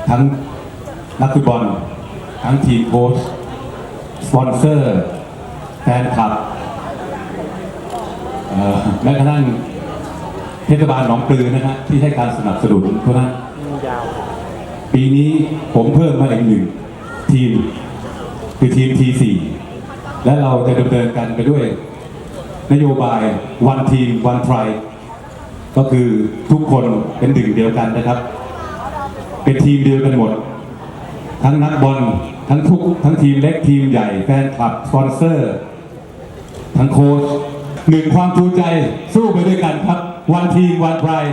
ทั้งนักฟุตบอลทั้งทีมโค้ชสปอนเซอร์แฟนคลับแม้กระทั่งเทศบาลหนองปลือนะฮะที่ให้การสนับสนุนเพราะนั้นปีนี้ผมเพิ่มมาอีกหนึ่งทีมคือทีม T4 และเราจะดำเนินกันไปด้วยนโยบาย One Team One Pride ก็คือทุกคนเป็นหนึ่งเดียวกันนะครับเป็นทีมเดียวกันหมดทั้งนักบอลทั้งทีมเล็กทีมใหญ่แฟนคลับสปอนเซอร์ทั้งโค้ชหนึ่งความชูใจสู้ไปด้วยกันครับ One Team One Pride